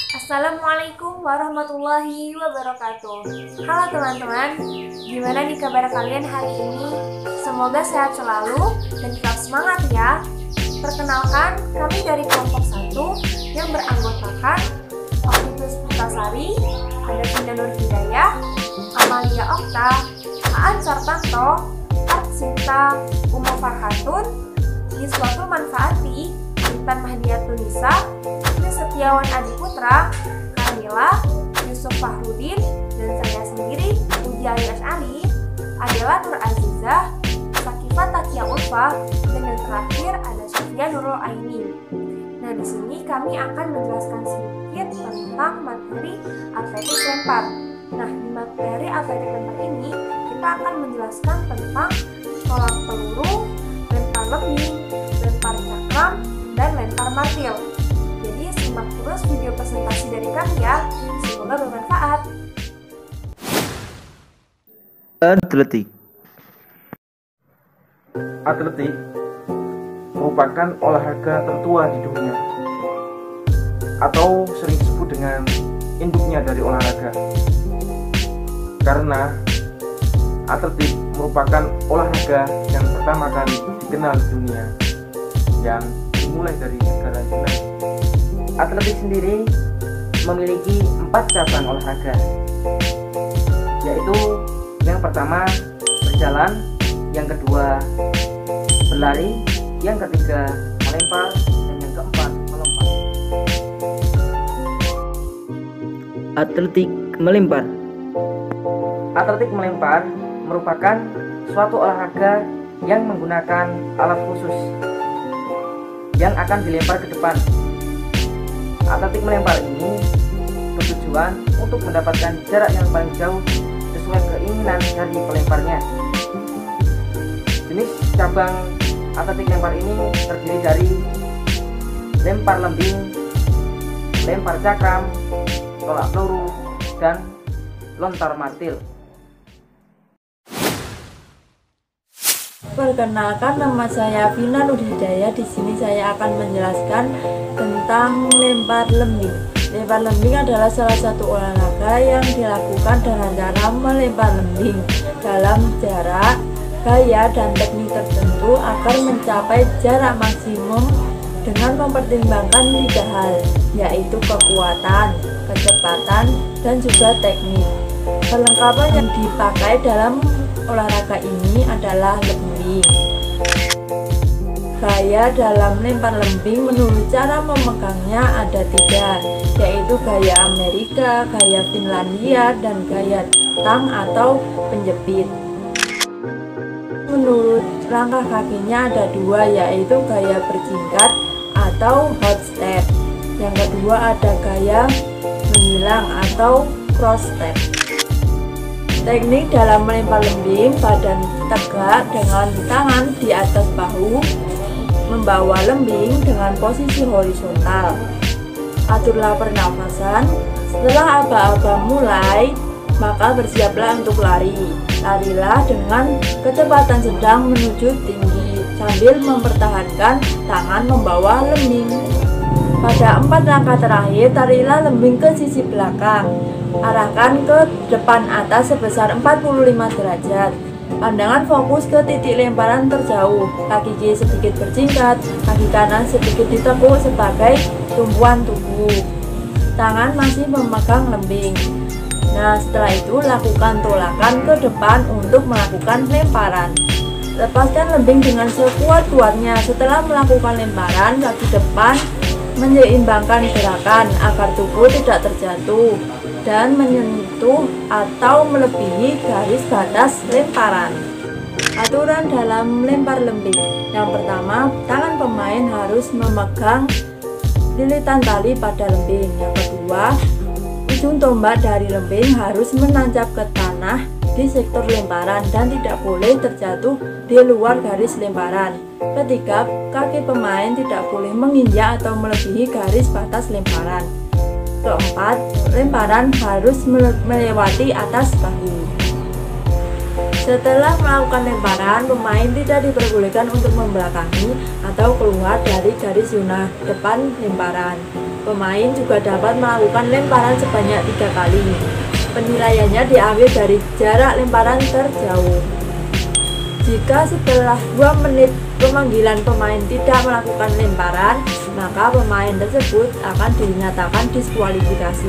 Assalamualaikum warahmatullahi wabarakatuh. Halo teman-teman, gimana nih kabar kalian hari ini? Semoga sehat selalu dan tetap semangat ya. Perkenalkan, kami dari kelompok 1 yang beranggotakan Okitus Putasari, ada Tinda Nur Hidayah, Amalia Okta, Aan Sartanto, Art Sinta, Umo Farhatun, Yuswatul Manfaati, Intan Mahdiatun Nisa, Setiawan Adi Putra, Kamila, Yusuf Fahrudin, dan saya sendiri, Uji Ayu Asy'ari, Adela Nur Azizah, Sakifah Takia Ulfa, dan yang terakhir ada Sofia Nurul Aini. Nah, di sini kami akan menjelaskan sedikit tentang materi atletik lempar. Nah, di materi atletik lempar ini kita akan menjelaskan tentang tolak peluru, lempar lembing, lempar cakram, dan lempar martil. Jadi simak terus video presentasi dari kami ya, semoga bermanfaat. Atletik merupakan olahraga tertua di dunia, atau sering disebut dengan induknya dari olahraga, karena atletik merupakan olahraga yang pertama kali dikenal di dunia, yang dimulai dari negara Yunani. Atletik sendiri memiliki 4 cabang olahraga, yaitu yang pertama berjalan, yang kedua berlari, yang ketiga melempar, dan yang keempat melompat. Atletik melempar. Atletik melempar merupakan suatu olahraga yang menggunakan alat khusus yang akan dilempar ke depan. Atletik melempar ini bertujuan untuk mendapatkan jarak yang paling jauh sesuai keinginan dari pelemparnya. Jenis cabang atletik lempar ini terdiri dari lempar lembing, lempar cakram, tolak peluru, dan lontar martil. Perkenalkan, nama saya Vina Nur Hidayah. Di sini saya akan menjelaskan tentang lempar lembing. Lempar lembing adalah salah satu olahraga yang dilakukan dengan cara melempar lembing dalam jarak, gaya, dan teknik tertentu agar mencapai jarak maksimum dengan mempertimbangkan 3 hal, yaitu kekuatan, kecepatan, dan juga teknik. Perlengkapan yang dipakai dalam olahraga ini adalah lembing. Gaya dalam lempar lembing menurut cara memegangnya ada 3, yaitu gaya Amerika, gaya Finlandia, dan gaya tang atau penjepit. Menurut langkah kakinya ada 2, yaitu gaya berjingkat atau hot step. Yang kedua ada gaya menghilang atau cross step. Teknik dalam melempar lembing: badan tegak dengan tangan di atas bahu, membawa lembing dengan posisi horizontal. Aturlah pernafasan. Setelah aba-aba mulai, maka bersiaplah untuk lari. Larilah dengan kecepatan sedang menuju tinggi sambil mempertahankan tangan membawa lembing. Pada 4 langkah terakhir, tarilah lembing ke sisi belakang. Arahkan ke depan atas sebesar 45 derajat. Pandangan fokus ke titik lemparan terjauh. Kaki kiri sedikit berjingkat, kaki kanan sedikit ditekuk sebagai tumpuan tubuh. Tangan masih memegang lembing. Nah, setelah itu lakukan tolakan ke depan untuk melakukan lemparan. Lepaskan lembing dengan sekuat-kuatnya. Setelah melakukan lemparan, kaki depan menyeimbangkan gerakan agar tubuh tidak terjatuh dan menyentuh atau melebihi garis batas lemparan. Aturan dalam lempar lembing: yang pertama, tangan pemain harus memegang lilitan tali pada lembing. Yang kedua, ujung tombak dari lembing harus menancap ke tanah di sektor lemparan dan tidak boleh terjatuh di luar garis lemparan. Ketiga, kaki pemain tidak boleh menginjak atau melebihi garis batas lemparan. Keempat, lemparan harus melewati atas bahu. Setelah melakukan lemparan, pemain tidak diperbolehkan untuk membelakangi atau keluar dari garis zona depan lemparan. Pemain juga dapat melakukan lemparan sebanyak 3 kali. Penilaiannya diambil dari jarak lemparan terjauh. Jika setelah 2 menit pemanggilan pemain tidak melakukan lemparan, maka pemain tersebut akan dinyatakan diskualifikasi.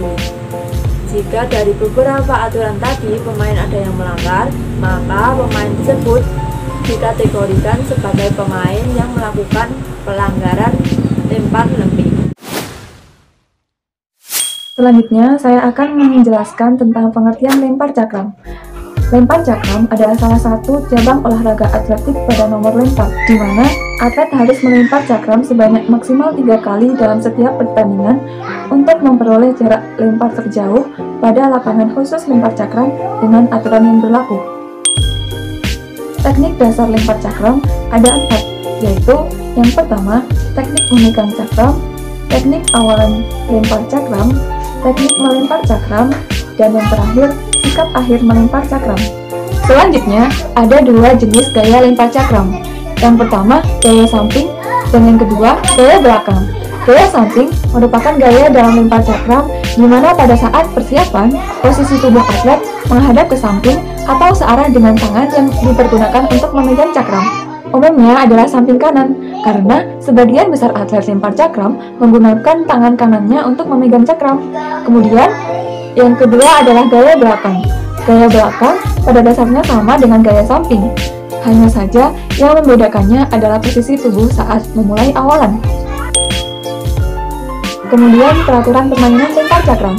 Jika dari beberapa aturan tadi pemain ada yang melanggar, maka pemain tersebut dikategorikan sebagai pemain yang melakukan pelanggaran lempar lemping. Selanjutnya, saya akan menjelaskan tentang pengertian lempar cakram. Lempar cakram adalah salah satu cabang olahraga atletik pada nomor lempar, di mana atlet harus melempar cakram sebanyak maksimal 3 kali dalam setiap pertandingan untuk memperoleh jarak lempar terjauh pada lapangan khusus lempar cakram dengan aturan yang berlaku. Teknik dasar lempar cakram ada 4, yaitu yang pertama, teknik memegang cakram, teknik awalan lempar cakram, teknik melempar cakram, dan yang terakhir, sikap akhir melempar cakram. Selanjutnya, ada 2 jenis gaya lempar cakram. Yang pertama, gaya samping, dan yang kedua, gaya belakang. Gaya samping merupakan gaya dalam lempar cakram di mana pada saat persiapan, posisi tubuh atlet menghadap ke samping atau searah dengan tangan yang dipergunakan untuk memegang cakram. Umumnya adalah samping kanan, karena sebagian besar atlet lempar cakram menggunakan tangan kanannya untuk memegang cakram. Kemudian, yang kedua adalah gaya belakang. Gaya belakang pada dasarnya sama dengan gaya samping. Hanya saja yang membedakannya adalah posisi tubuh saat memulai awalan. Kemudian peraturan permainan lempar cakram.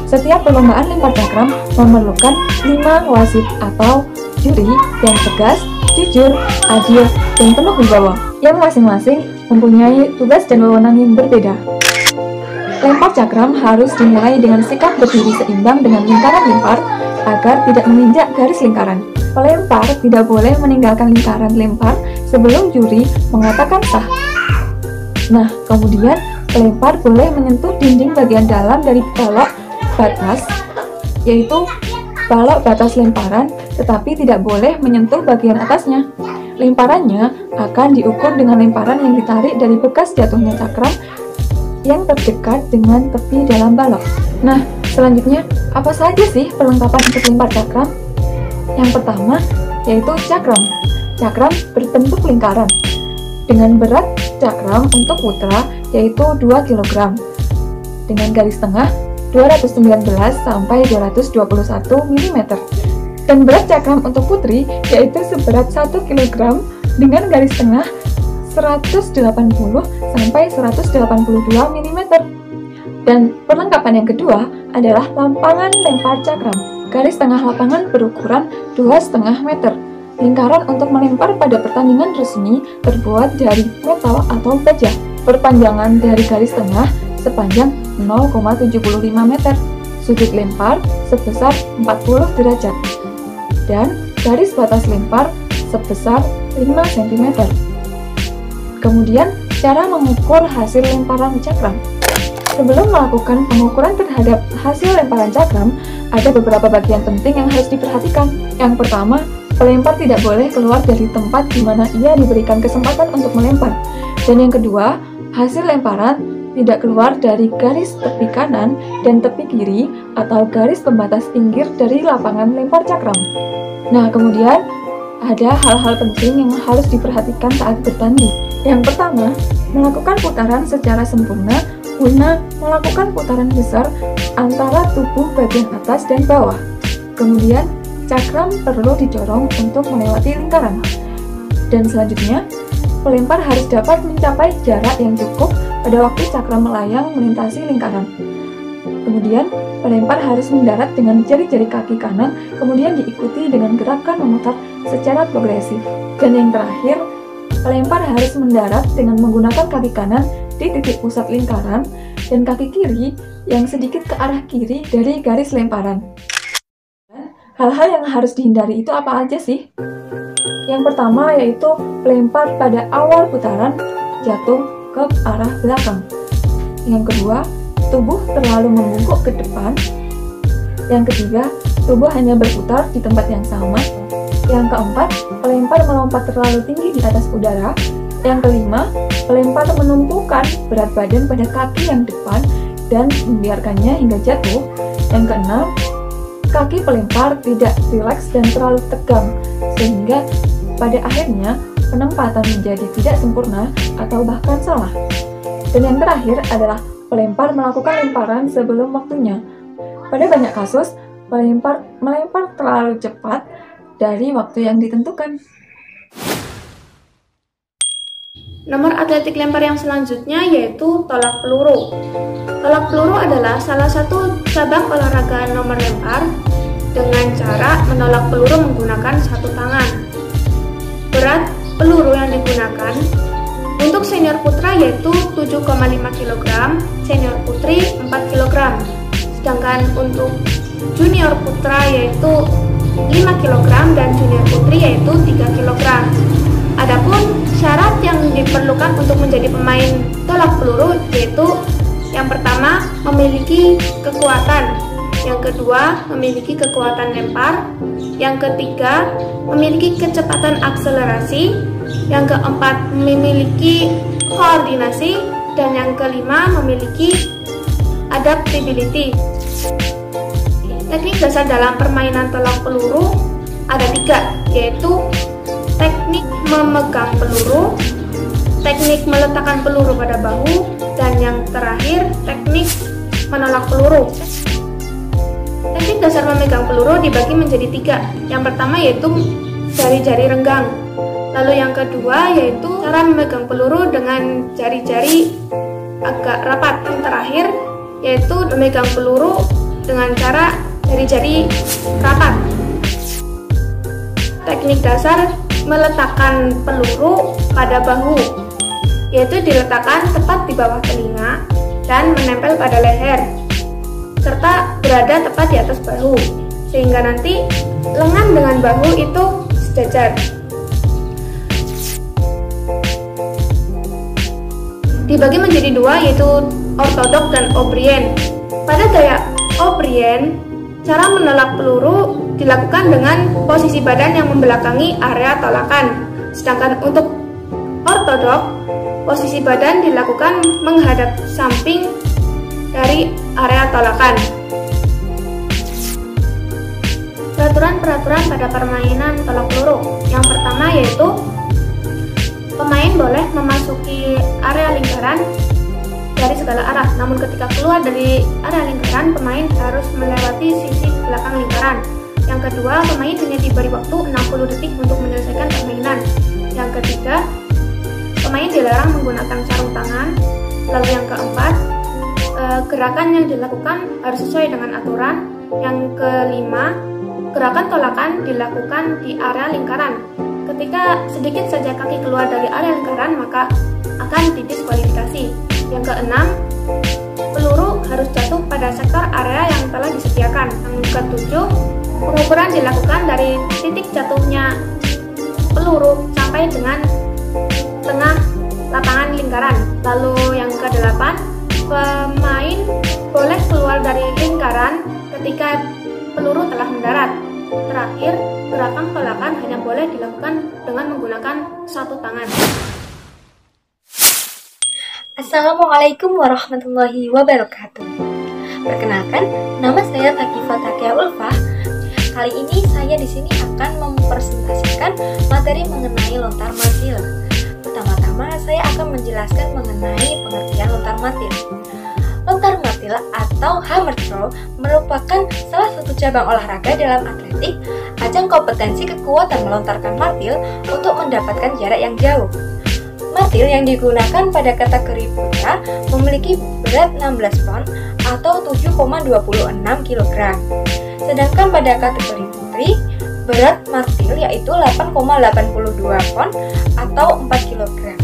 Setiap perlombaan lempar cakram memerlukan 5 wasit atau juri yang tegas, jujur, adil, dan penuh wibawa, yang masing-masing mempunyai tugas dan wewenang yang berbeda. Lempar cakram harus dimulai dengan sikap berdiri seimbang dengan lingkaran lempar agar tidak menginjak garis lingkaran. Pelempar tidak boleh meninggalkan lingkaran lempar sebelum juri mengatakan sah. Nah, kemudian pelempar boleh menyentuh dinding bagian dalam dari balok batas, yaitu balok batas lemparan, tetapi tidak boleh menyentuh bagian atasnya. Lemparannya akan diukur dengan lemparan yang ditarik dari bekas jatuhnya cakram yang terdekat dengan tepi dalam balok. Nah, selanjutnya, apa saja sih perlengkapan untuk lempar cakram? Yang pertama, yaitu cakram. Cakram berbentuk lingkaran. Dengan berat cakram untuk putra, yaitu 2 kg. Dengan garis tengah, 219 sampai 221 mm. Dan berat cakram untuk putri, yaitu seberat 1 kg dengan garis tengah 180 sampai 182 mm. Dan perlengkapan yang kedua adalah lampangan lempar cakram. Garis tengah lapangan berukuran 2,5 meter. Lingkaran untuk melempar pada pertandingan resmi terbuat dari metal atau baja. Perpanjangan dari garis tengah sepanjang 0,75 meter. Sudut lempar sebesar 40 derajat. Dan garis batas lempar sebesar 5 cm. Kemudian, cara mengukur hasil lemparan cakram. Sebelum melakukan pengukuran terhadap hasil lemparan cakram, ada beberapa bagian penting yang harus diperhatikan. Yang pertama, pelempar tidak boleh keluar dari tempat di mana ia diberikan kesempatan untuk melempar. Dan yang kedua, hasil lemparan tidak keluar dari garis tepi kanan dan tepi kiri atau garis pembatas pinggir dari lapangan lempar cakram. Nah, kemudian ada hal-hal penting yang harus diperhatikan saat bertanding. Yang pertama, melakukan putaran secara sempurna guna melakukan putaran besar antara tubuh bagian atas dan bawah. Kemudian, cakram perlu didorong untuk melewati lingkaran. Dan selanjutnya, pelempar harus dapat mencapai jarak yang cukup pada waktu cakram melayang melintasi lingkaran. Kemudian, pelempar harus mendarat dengan jari-jari kaki kanan, kemudian diikuti dengan gerakan memutar secara progresif. Dan yang terakhir, pelempar harus mendarat dengan menggunakan kaki kanan di titik pusat lingkaran dan kaki kiri yang sedikit ke arah kiri dari garis lemparan. Hal-hal yang harus dihindari itu apa aja sih? Yang pertama yaitu pelempar pada awal putaran jatuh ke arah belakang. Yang kedua, tubuh terlalu membungkuk ke depan. Yang ketiga, tubuh hanya berputar di tempat yang sama. Yang keempat, pelempar melompat terlalu tinggi di atas udara. Yang kelima, pelempar menumpukan berat badan pada kaki yang depan dan membiarkannya hingga jatuh. Yang keenam, kaki pelempar tidak rileks dan terlalu tegang, sehingga pada akhirnya penempatan menjadi tidak sempurna atau bahkan salah. Dan yang terakhir adalah pelempar melakukan lemparan sebelum waktunya. Pada banyak kasus, melempar terlalu cepat dari waktu yang ditentukan. Nomor atletik lempar yang selanjutnya yaitu tolak peluru. Tolak peluru adalah salah satu cabang olahraga nomor lempar dengan cara menolak peluru menggunakan satu tangan. Berat peluru yang digunakan untuk senior putra yaitu 7,5 kg, senior putri 4 kg. Sedangkan untuk junior putra yaitu 5 kg dan junior putri yaitu 3 kg. Adapun syarat yang diperlukan untuk menjadi pemain tolak peluru yaitu yang pertama memiliki kekuatan, yang kedua memiliki kekuatan lempar, yang ketiga memiliki kecepatan akselerasi, yang keempat memiliki koordinasi, dan yang kelima memiliki adaptability. Teknik dasar dalam permainan tolak peluru ada 3, yaitu teknik memegang peluru, teknik meletakkan peluru pada bahu, dan yang terakhir teknik menolak peluru. Teknik dasar memegang peluru dibagi menjadi 3. Yang pertama yaitu jari-jari renggang. Lalu yang kedua yaitu cara memegang peluru dengan jari-jari agak rapat. Yang terakhir yaitu memegang peluru dengan cara jari-jari rapat. Teknik dasar meletakkan peluru pada bahu, yaitu diletakkan tepat di bawah telinga dan menempel pada leher, serta berada tepat di atas bahu, sehingga nanti lengan dengan bahu itu sejajar. Dibagi menjadi 2, yaitu ortodok dan O'Brien. Pada gaya O'Brien, cara menolak peluru dilakukan dengan posisi badan yang membelakangi area tolakan. Sedangkan untuk ortodok, posisi badan dilakukan menghadap samping dari area tolakan. Peraturan-peraturan pada permainan tolak peluru. Yang pertama yaitu pemain boleh memasuki area lingkaran dari segala arah. Namun ketika keluar dari area lingkaran, pemain harus melewati sisi belakang lingkaran. Yang kedua, pemain hanya diberi waktu 60 detik untuk menyelesaikan permainan. Yang ketiga, pemain dilarang menggunakan sarung tangan. Lalu yang keempat, gerakan yang dilakukan harus sesuai dengan aturan. Yang kelima, gerakan tolakan dilakukan di area lingkaran. Ketika sedikit saja kaki keluar dari area lingkaran, maka akan didiskualifikasi. Yang keenam, peluru harus jatuh pada sektor area yang telah disediakan. Yang ketujuh, pengukuran dilakukan dari titik jatuhnya peluru sampai dengan tengah lapangan lingkaran. Lalu yang kedelapan, pemain boleh keluar dari lingkaran ketika peluru telah mendarat. Terakhir, gerakan tolakan hanya boleh dilakukan dengan menggunakan satu tangan. Assalamualaikum warahmatullahi wabarakatuh. Perkenalkan, nama saya Takifah Takia Ulfah. Kali ini saya di sini akan mempresentasikan materi mengenai lontar martil. Pertama-tama saya akan menjelaskan mengenai pengertian lontar martil. Lontar martil atau hammer throw merupakan salah satu cabang olahraga dalam atletik, ajang kompetensi kekuatan melontarkan martil untuk mendapatkan jarak yang jauh. Martil yang digunakan pada kategori putra memiliki berat 16 pon atau 7,26 kg. Sedangkan pada kategori putri, berat martil yaitu 8,82 pon atau 4 kg.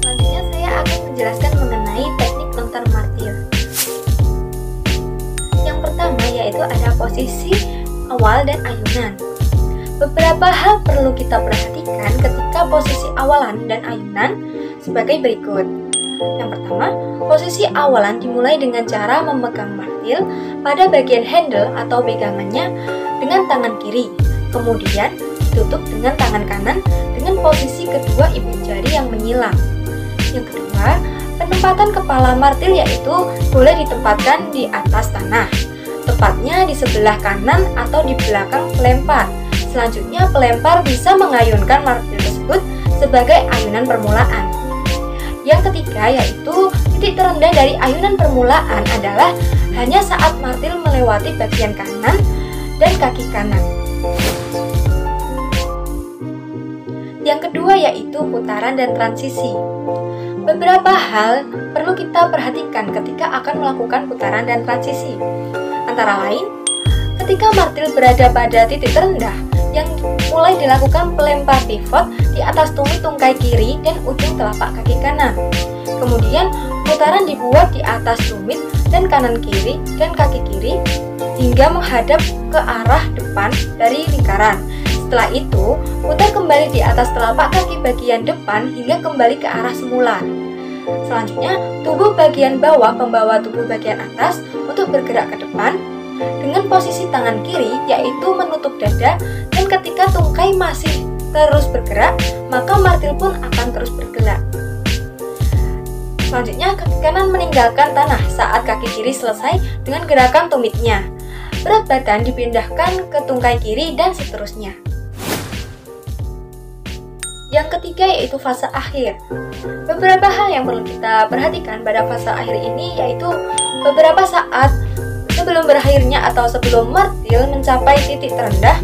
Selanjutnya saya akan menjelaskan mengenai teknik lontar martil. Yang pertama yaitu ada posisi awal dan ayunan. Beberapa hal perlu kita perhatikan ketika posisi awalan dan ayunan sebagai berikut. Yang pertama, posisi awalan dimulai dengan cara memegang martil pada bagian handle atau pegangannya dengan tangan kiri. Kemudian ditutup dengan tangan kanan dengan posisi kedua ibu jari yang menyilang. Yang kedua, penempatan kepala martil yaitu boleh ditempatkan di atas tanah, tepatnya di sebelah kanan atau di belakang pelempar. Selanjutnya, pelempar bisa mengayunkan martil tersebut sebagai ayunan permulaan. Yang ketiga yaitu titik terendah dari ayunan permulaan adalah hanya saat martil melewati bagian kanan dan kaki kanan. Yang kedua yaitu putaran dan transisi. Beberapa hal perlu kita perhatikan ketika akan melakukan putaran dan transisi. Antara lain, ketika martil berada pada titik terendah, yang mulai dilakukan pelempar pivot di atas tumit tungkai kiri dan ujung telapak kaki kanan. Kemudian putaran dibuat di atas tumit dan kanan kiri dan kaki kiri hingga menghadap ke arah depan dari lingkaran. Setelah itu, putar kembali di atas telapak kaki bagian depan hingga kembali ke arah semula. Selanjutnya, tubuh bagian bawah membawa tubuh bagian atas untuk bergerak ke depan dengan posisi tangan kiri yaitu menutup dada, dan ketika tungkai masih terus bergerak, maka martil pun akan terus bergerak. Selanjutnya, kaki kanan meninggalkan tanah saat kaki kiri selesai dengan gerakan tumitnya. Berat badan dipindahkan ke tungkai kiri dan seterusnya. Yang ketiga yaitu fase akhir. Beberapa hal yang perlu kita perhatikan pada fase akhir ini yaitu beberapa saat sebelum berakhirnya atau sebelum martil mencapai titik terendah,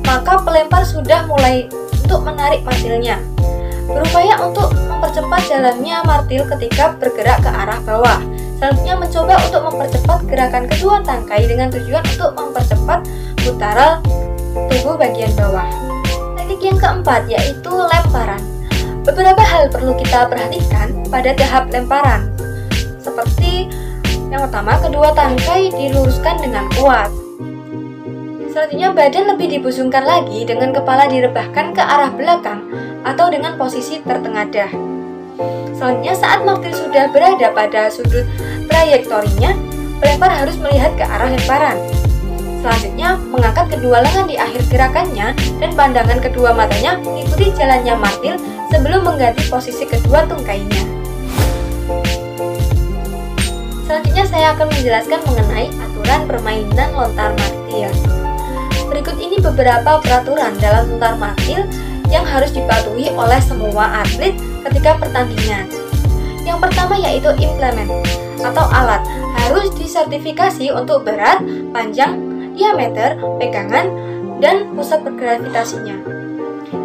maka pelempar sudah mulai untuk menarik martilnya. Berupaya untuk mempercepat jalannya martil ketika bergerak ke arah bawah. Selanjutnya mencoba untuk mempercepat gerakan kedua tangkai dengan tujuan untuk mempercepat putaran tubuh bagian bawah. Teknik yang keempat yaitu lemparan. Beberapa hal perlu kita perhatikan pada tahap lemparan. Seperti yang pertama, kedua tangkai diluruskan dengan kuat. Selanjutnya, badan lebih dibusungkan lagi dengan kepala direbahkan ke arah belakang atau dengan posisi tertengadah. Selanjutnya, saat martil sudah berada pada sudut trayektorinya, pelempar harus melihat ke arah lemparan. Selanjutnya, mengangkat kedua lengan di akhir gerakannya dan pandangan kedua matanya mengikuti jalannya martil sebelum mengganti posisi kedua tungkainya. Selanjutnya saya akan menjelaskan mengenai aturan permainan lontar martil. Berikut ini beberapa peraturan dalam lontar martil yang harus dipatuhi oleh semua atlet ketika pertandingan. Yang pertama yaitu implement atau alat, harus disertifikasi untuk berat, panjang, diameter, pegangan, dan pusat gravitasinya.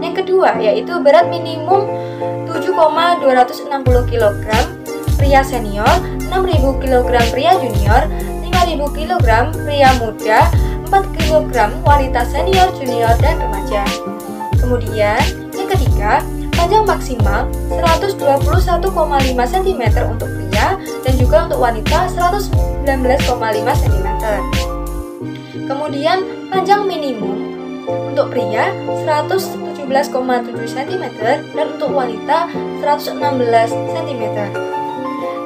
Yang kedua yaitu berat minimum 7,260 kg pria senior, 6.000 kg pria junior, 5.000 kg pria muda, 4 kg wanita senior, junior, dan remaja. Kemudian, yang ketiga, panjang maksimal 121,5 cm untuk pria dan juga untuk wanita 119,5 cm. Kemudian, panjang minimum untuk pria 117,7 cm dan untuk wanita 116 cm.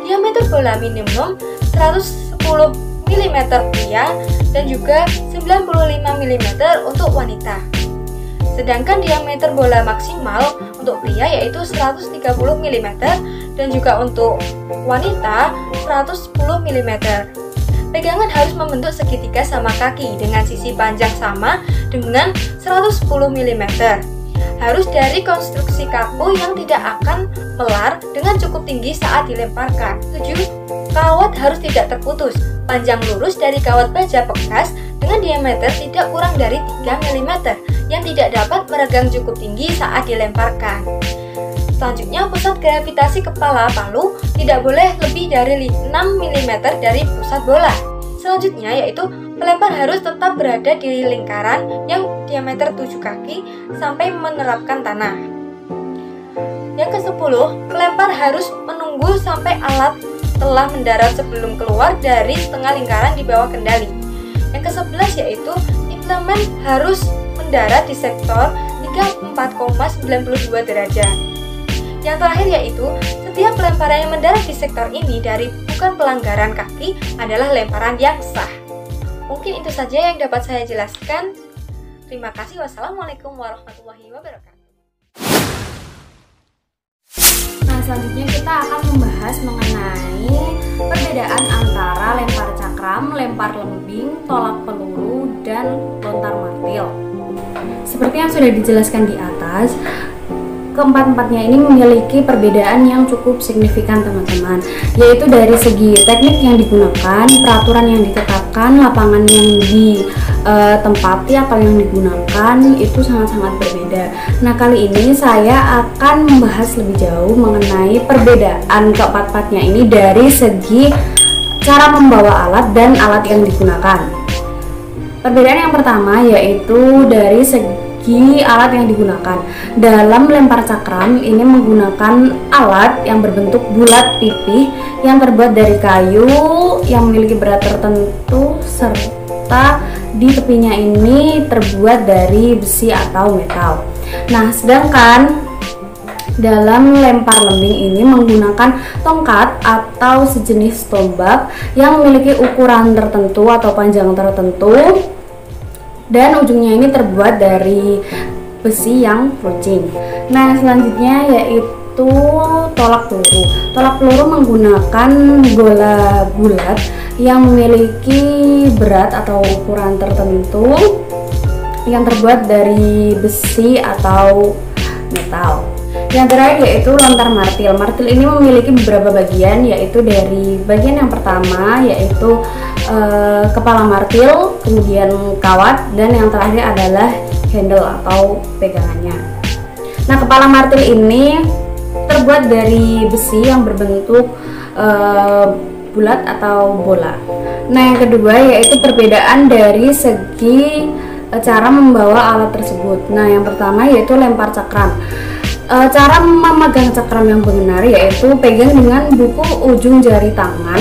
Diameter bola minimum 110 mm pria dan juga 95 mm untuk wanita. Sedangkan diameter bola maksimal untuk pria yaitu 130 mm dan juga untuk wanita 110 mm. Pegangan harus membentuk segitiga sama kaki dengan sisi panjang sama dengan 110 mm. Harus dari konstruksi kaku yang tidak akan melar dengan cukup tinggi saat dilemparkan. 7. Kawat harus tidak terputus. Panjang lurus dari kawat baja bekas dengan diameter tidak kurang dari 3 mm yang tidak dapat meregang cukup tinggi saat dilemparkan. Selanjutnya, pusat gravitasi kepala palu tidak boleh lebih dari 6 mm dari pusat bola. Selanjutnya yaitu pelempar harus tetap berada di lingkaran yang diameter 7 kaki sampai menerapkan tanah. Yang ke-10, pelempar harus menunggu sampai alat telah mendarat sebelum keluar dari setengah lingkaran di bawah kendali. Yang ke-11 yaitu implement harus mendarat di sektor 34,92 derajat. Yang terakhir yaitu, setiap lemparan yang mendarat di sektor ini dari bukan pelanggaran kaki adalah lemparan yang sah. Mungkin itu saja yang dapat saya jelaskan. Terima kasih. Wassalamualaikum warahmatullahi wabarakatuh. Nah, selanjutnya kita akan membahas mengenai perbedaan antara lempar cakram, lempar lembing, tolak peluru, dan lontar martil. Seperti yang sudah dijelaskan di atas, keempat-empatnya ini memiliki perbedaan yang cukup signifikan teman-teman, yaitu dari segi teknik yang digunakan, peraturan yang ditetapkan, lapangan yang ditempati atau yang digunakan itu sangat-sangat berbeda. Nah, kali ini saya akan membahas lebih jauh mengenai perbedaan keempat-empatnya ini dari segi cara membawa alat dan alat yang digunakan. Perbedaan yang pertama yaitu dari segi alat yang digunakan. Dalam lempar cakram ini menggunakan alat yang berbentuk bulat pipih yang terbuat dari kayu yang memiliki berat tertentu serta di tepinya ini terbuat dari besi atau metal. Nah, sedangkan dalam lempar lembing ini menggunakan tongkat atau sejenis tombak yang memiliki ukuran tertentu atau panjang tertentu dan ujungnya ini terbuat dari besi yang runcing. Nah, selanjutnya yaitu tolak peluru. Tolak peluru menggunakan bola bulat yang memiliki berat atau ukuran tertentu yang terbuat dari besi atau metal. Yang terakhir yaitu lontar martil. Martil ini memiliki beberapa bagian, yaitu dari bagian yang pertama yaitu kepala martil, kemudian kawat, dan yang terakhir adalah handle atau pegangannya. Nah, kepala martil ini terbuat dari besi yang berbentuk bulat atau bola. Nah, yang kedua yaitu perbedaan dari segi cara membawa alat tersebut. Nah, yang pertama yaitu lempar cakram. Cara memegang cakram yang benar yaitu pegang dengan buku ujung jari tangan.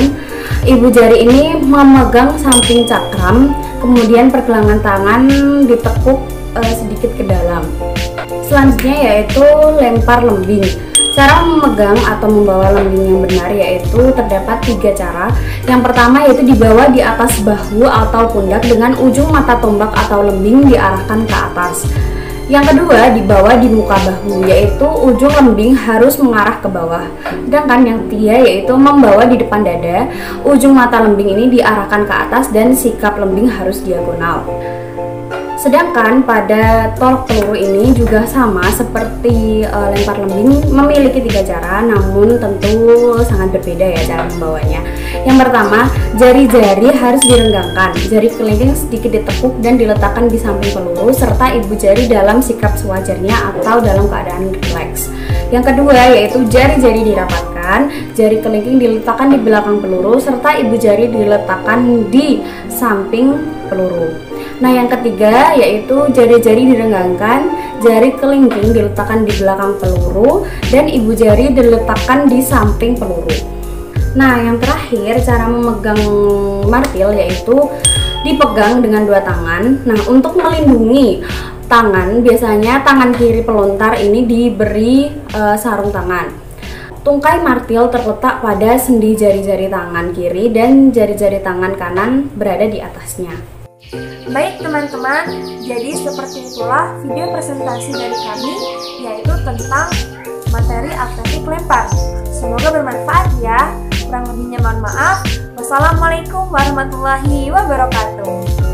Ibu jari ini memegang samping cakram, kemudian pergelangan tangan ditekuk sedikit ke dalam. Selanjutnya yaitu lempar lembing. Cara memegang atau membawa lembing yang benar yaitu terdapat 3 cara. Yang pertama yaitu dibawa di atas bahu atau pundak dengan ujung mata tombak atau lembing diarahkan ke atas. Yang kedua dibawa di muka bahu, yaitu ujung lembing harus mengarah ke bawah. Sedangkan yang ketiga yaitu membawa di depan dada, ujung mata lembing ini diarahkan ke atas dan sikap lembing harus diagonal. Sedangkan pada tolak peluru ini juga sama seperti lempar lembing, memiliki 3 cara, namun tentu sangat berbeda ya cara membawanya. Yang pertama, jari-jari harus direnggangkan, jari kelingking sedikit ditekuk dan diletakkan di samping peluru, serta ibu jari dalam sikap sewajarnya atau dalam keadaan rileks. Yang kedua yaitu jari-jari dirapatkan, jari kelingking diletakkan di belakang peluru, serta ibu jari diletakkan di samping peluru. Nah, yang ketiga yaitu jari-jari direnggangkan, jari kelingking diletakkan di belakang peluru, dan ibu jari diletakkan di samping peluru. Nah, yang terakhir cara memegang martil yaitu dipegang dengan 2 tangan. Nah, untuk melindungi tangan, biasanya tangan kiri pelontar ini diberi sarung tangan. Tungkai martil terletak pada sendi jari-jari tangan kiri dan jari-jari tangan kanan berada di atasnya. Baik teman-teman, jadi seperti itulah video presentasi dari kami, yaitu tentang materi atletik lempar. Semoga bermanfaat ya. Kurang lebihnya mohon maaf. Wassalamualaikum warahmatullahi wabarakatuh.